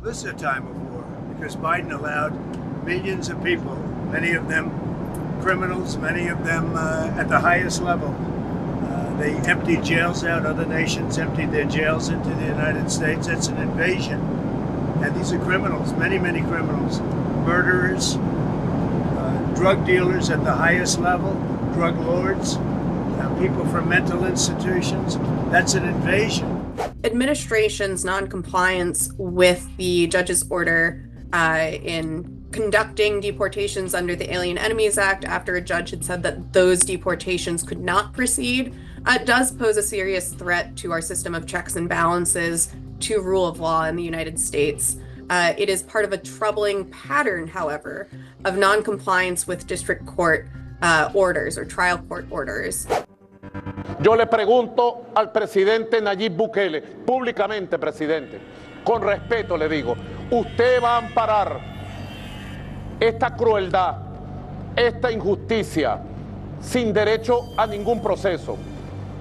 This is a time of war because Biden allowed millions of people, many of them criminals, many of them at the highest level. They emptied jails out. Other nations emptied their jails into the United States. That's an invasion. And these are criminals, many, many criminals. Murderers, drug dealers at the highest level, drug lords, people from mental institutions. That's an invasion. Administration's non-compliance with the judge's order in conducting deportations under the Alien Enemies Act after a judge had said that those deportations could not proceed does pose a serious threat to our system of checks and balances, to rule of law in the United States. It is part of a troubling pattern, however, of non-compliance with district court orders or trial court orders. Yo le pregunto al presidente Nayib Bukele, públicamente, presidente, con respeto le digo, ¿usted va a amparar esta crueldad, esta injusticia, sin derecho a ningún proceso,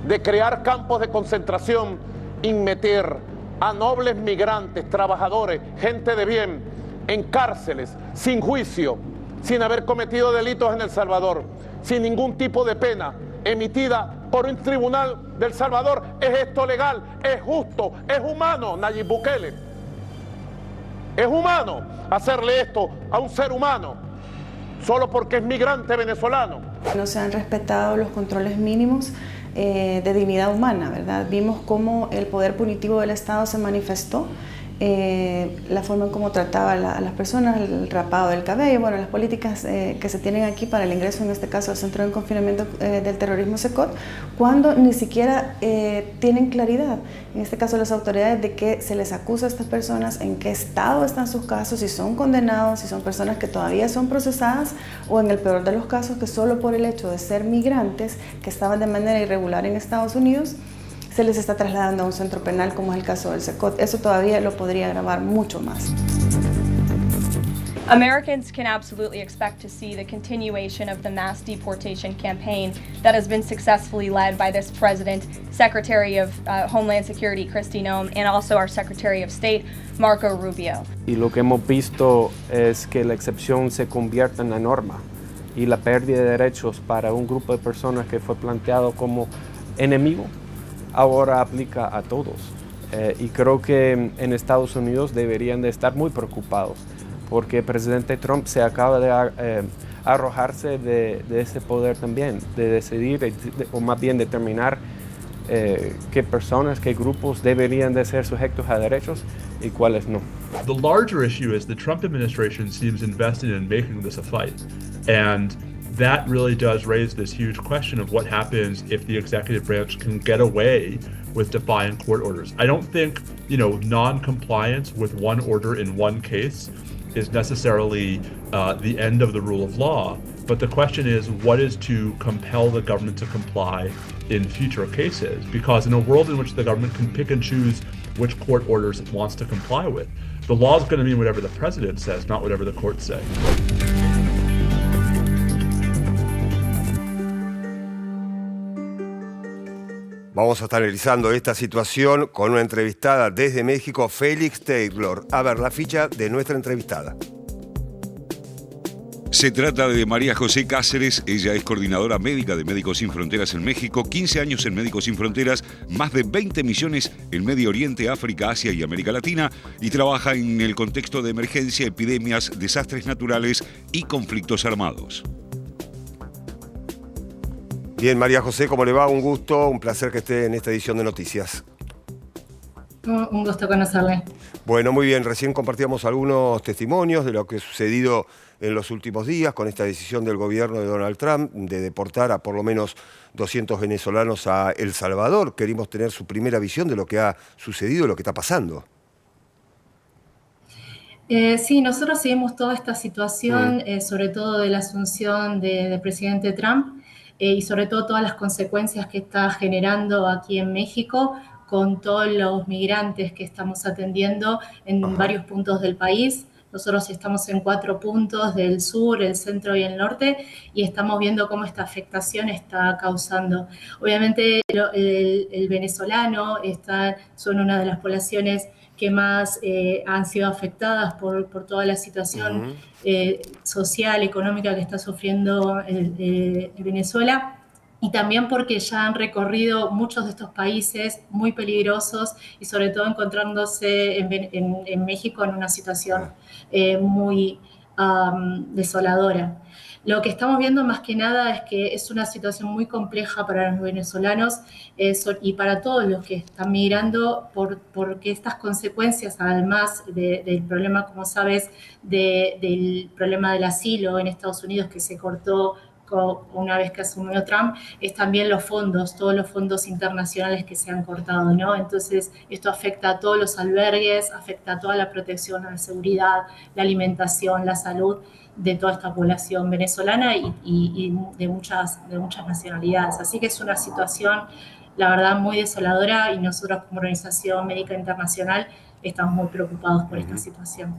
de crear campos de concentración y meter a nobles migrantes, trabajadores, gente de bien, en cárceles, sin juicio, sin haber cometido delitos en El Salvador, sin ningún tipo de pena emitida por un tribunal del Salvador? ¿Es esto legal? ¿Es justo? ¿Es humano, Nayib Bukele? ¿Es humano hacerle esto a un ser humano solo porque es migrante venezolano? No se han respetado los controles mínimos de dignidad humana, ¿verdad? Vimos cómo el poder punitivo del Estado se manifestó, la forma en cómo trataba a las personas, el rapado del cabello, bueno, las políticas que se tienen aquí para el ingreso, en este caso, al Centro de Confinamiento del Terrorismo SECOT, cuando ni siquiera tienen claridad, en este caso las autoridades, de qué se les acusa a estas personas, en qué estado están sus casos, si son condenados, si son personas que todavía son procesadas, o en el peor de los casos, que solo por el hecho de ser migrantes, que estaban de manera irregular en Estados Unidos, se les está trasladando a un centro penal, como es el caso del SECOT. Eso todavía lo podría agravar mucho más. Americans can absolutely expect to see the continuation of the mass deportation campaign that has been successfully led by this president, Secretary of Homeland Security Kristi Noem, and also our Secretary of State, Marco Rubio. Y lo que hemos visto es que la excepción se convierta en la norma, y la pérdida de derechos para un grupo de personas que fue planteado como enemigo ahora aplica a todos, y creo que en Estados Unidos deberían de estar muy preocupados porque el presidente Trump se acaba de arrojarse de ese poder también, de decidir o más bien determinar qué personas, qué grupos deberían de ser sujetos a derechos y cuáles no. The larger issue is the Trump administration seems invested in making this a fight, and that really does raise this huge question of what happens if the executive branch can get away with defying court orders. I don't think, non-compliance with one order in one case is necessarily the end of the rule of law. But the question is, what is to compel the government to comply in future cases? Because in a world in which the government can pick and choose which court orders it wants to comply with, the law is going to mean whatever the president says, not whatever the courts say. Vamos a estar analizando esta situación con una entrevistada desde México, Félix Taylor. A ver, la ficha de nuestra entrevistada. Se trata de María José Cáceres. Ella es coordinadora médica de Médicos Sin Fronteras en México, 15 años en Médicos Sin Fronteras, más de 20 misiones en Medio Oriente, África, Asia y América Latina, y trabaja en el contexto de emergencia, epidemias, desastres naturales y conflictos armados. Bien, María José, ¿cómo le va? Un gusto, un placer que esté en esta edición de Noticias. Un gusto conocerle. Bueno, muy bien. Recién compartíamos algunos testimonios de lo que ha sucedido en los últimos días con esta decisión del gobierno de Donald Trump de deportar a por lo menos 200 venezolanos a El Salvador. Queríamos tener su primera visión de lo que ha sucedido, lo que está pasando. Sí, nosotros seguimos toda esta situación, sobre todo de la asunción del presidente Trump, y sobre todo todas las consecuencias que está generando aquí en México con todos los migrantes que estamos atendiendo en varios puntos del país. Nosotros estamos en 4 puntos del sur, el centro y el norte, y estamos viendo cómo esta afectación está causando. Obviamente el venezolano son una de las poblaciones que más han sido afectadas por toda la situación social, económica que está sufriendo Venezuela, y también porque ya han recorrido muchos de estos países muy peligrosos y sobre todo encontrándose en México en una situación muy desoladora. Lo que estamos viendo más que nada es que es una situación muy compleja para los venezolanos y para todos los que están migrando, porque estas consecuencias, además del problema, como sabes, del problema del asilo en Estados Unidos que se cortó una vez que asumió Trump, es también todos los fondos internacionales que se han cortado, ¿no? Entonces, esto afecta a todos los albergues, afecta a toda la protección, a la seguridad, la alimentación, la salud de toda esta población venezolana y de muchas nacionalidades. Así que es una situación, la verdad, muy desoladora, y nosotros como Organización Médica Internacional estamos muy preocupados por esta situación.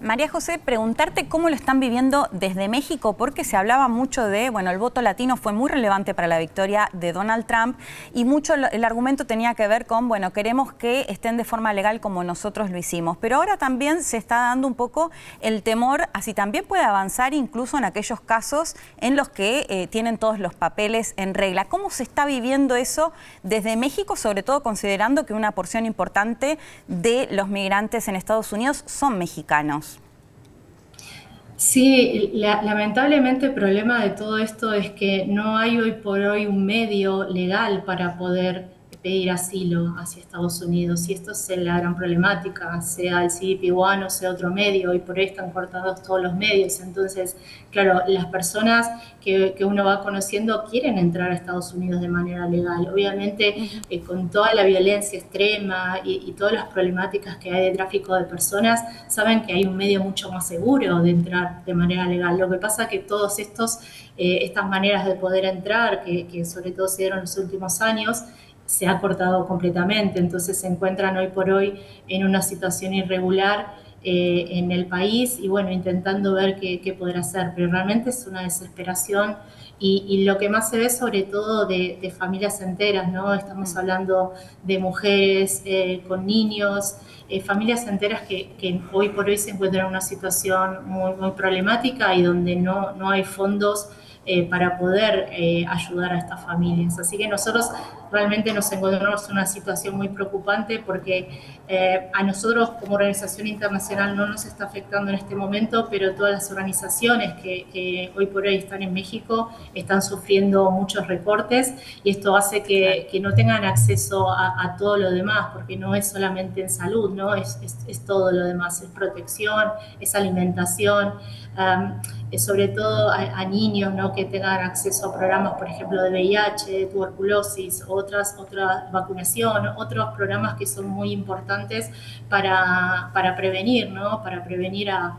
María José, preguntarte cómo lo están viviendo desde México, porque se hablaba mucho de, bueno, el voto latino fue muy relevante para la victoria de Donald Trump y mucho el argumento tenía que ver con, bueno, queremos que estén de forma legal como nosotros lo hicimos, pero ahora también se está dando un poco el temor a si también puede avanzar incluso en aquellos casos en los que tienen todos los papeles en regla. ¿Cómo se está viviendo eso desde México, sobre todo considerando que una porción importante de los migrantes en Estados Unidos son mexicanos? Sí, lamentablemente el problema de todo esto es que no hay hoy por hoy un medio legal para poder pedir asilo hacia Estados Unidos, y esto es la gran problemática, sea el CBP-1 o sea otro medio, y por ahí están cortados todos los medios. Entonces, claro, las personas que uno va conociendo quieren entrar a Estados Unidos de manera legal. Obviamente, con toda la violencia extrema y todas las problemáticas que hay de tráfico de personas, saben que hay un medio mucho más seguro de entrar de manera legal. Lo que pasa es que todos estas maneras de poder entrar, que sobre todo se dieron en los últimos años, se ha cortado completamente. Entonces se encuentran hoy por hoy en una situación irregular en el país, y bueno, intentando ver qué poder hacer, pero realmente es una desesperación, y lo que más se ve sobre todo de familias enteras, ¿no? Estamos hablando de mujeres con niños, familias enteras que hoy por hoy se encuentran en una situación muy, muy problemática, y donde no hay fondos para poder ayudar a estas familias. Así que nosotros realmente nos encontramos en una situación muy preocupante, porque a nosotros como organización internacional no nos está afectando en este momento, pero todas las organizaciones que hoy por hoy están en México están sufriendo muchos recortes, y esto hace que no tengan acceso a todo lo demás, porque no es solamente en salud, ¿no? Es todo lo demás, es protección, es alimentación, sobre todo a niños, ¿no? Que tengan acceso a programas, por ejemplo, de VIH, tuberculosis, otra vacunación, otros programas que son muy importantes para prevenir, ¿no? Para prevenir a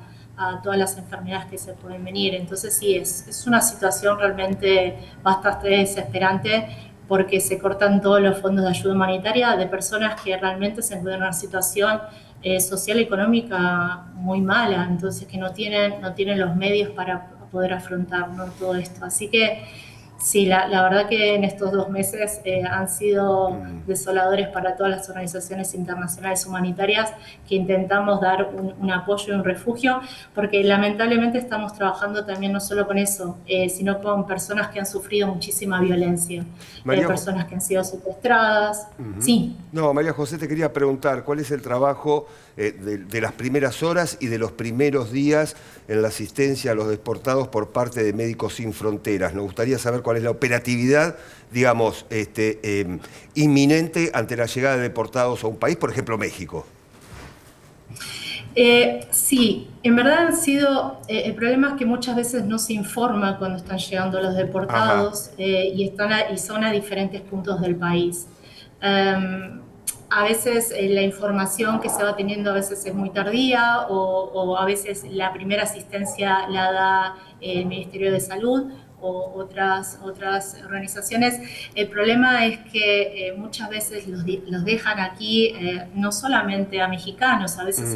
todas las enfermedades que se pueden venir. Entonces sí, es una situación realmente bastante desesperante, porque se cortan todos los fondos de ayuda humanitaria de personas que realmente se encuentran en una situación social y económica muy mala, entonces que no tienen los medios para poder afrontar, ¿no? Todo esto. Así que sí, la verdad que en estos 2 meses han sido desoladores para todas las organizaciones internacionales humanitarias que intentamos dar un apoyo y un refugio, porque lamentablemente estamos trabajando también no solo con eso, sino con personas que han sufrido muchísima violencia, personas que han sido secuestradas. Sí. No, María José, te quería preguntar, ¿cuál es el trabajo de las primeras horas y de los primeros días en la asistencia a los deportados por parte de Médicos Sin Fronteras? Nos gustaría saber cuál es la operatividad, digamos, inminente ante la llegada de deportados a un país, por ejemplo, México. Sí, en verdad han sido, el problema es que muchas veces no se informa cuando están llegando los deportados, y son a diferentes puntos del país. A veces la información que se va teniendo a veces es muy tardía, o a veces la primera asistencia la da el Ministerio de Salud, o otras organizaciones. El problema es que muchas veces los dejan aquí, no solamente a mexicanos, a veces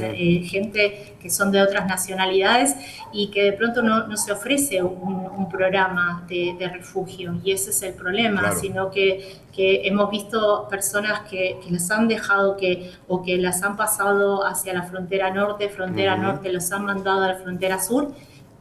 gente que son de otras nacionalidades y que de pronto no se ofrece un programa de refugio, y ese es el problema, claro. Sino que hemos visto personas que las han dejado o que las han pasado hacia la frontera norte, los han mandado a la frontera sur,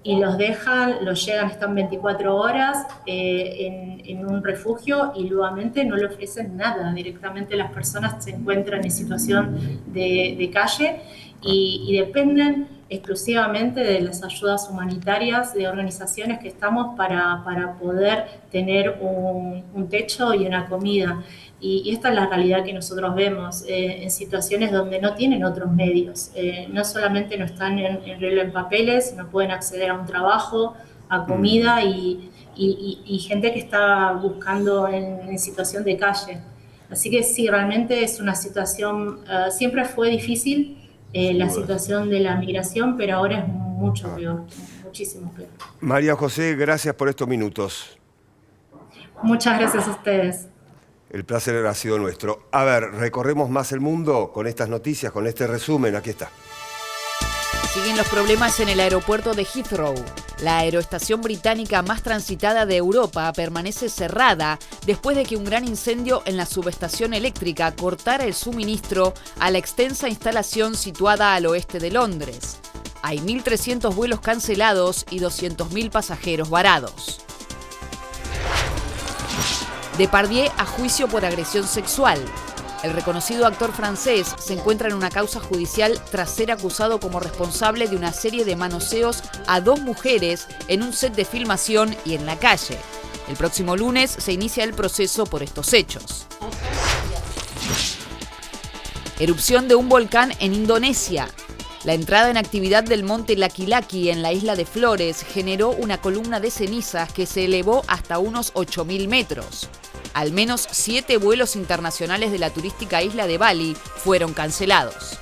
y los dejan, llegan, están 24 horas en un refugio y nuevamente no le ofrecen nada. Directamente las personas se encuentran en situación de calle y dependen exclusivamente de las ayudas humanitarias de organizaciones que estamos para poder tener un techo y una comida. Y esta es la realidad que nosotros vemos en situaciones donde no tienen otros medios. No solamente no están en regla en papeles, no pueden acceder a un trabajo, a comida y gente que está buscando en situación de calle. Así que sí, realmente es una situación, siempre fue difícil la situación de la migración, pero ahora es mucho peor, muchísimo peor. María José, gracias por estos minutos. Muchas gracias a ustedes. El placer ha sido nuestro. A ver, recorremos más el mundo con estas noticias, con este resumen. Aquí está. Siguen los problemas en el aeropuerto de Heathrow. La aeroestación británica más transitada de Europa permanece cerrada después de que un gran incendio en la subestación eléctrica cortara el suministro a la extensa instalación situada al oeste de Londres. Hay 1.300 vuelos cancelados y 200.000 pasajeros varados. Depardieu a juicio por agresión sexual. El reconocido actor francés se encuentra en una causa judicial tras ser acusado como responsable de una serie de manoseos a 2 mujeres en un set de filmación y en la calle. El próximo lunes se inicia el proceso por estos hechos. Erupción de un volcán en Indonesia. La entrada en actividad del monte Laki Laki en la isla de Flores generó una columna de cenizas que se elevó hasta unos 8.000 metros. Al menos 7 vuelos internacionales de la turística isla de Bali fueron cancelados.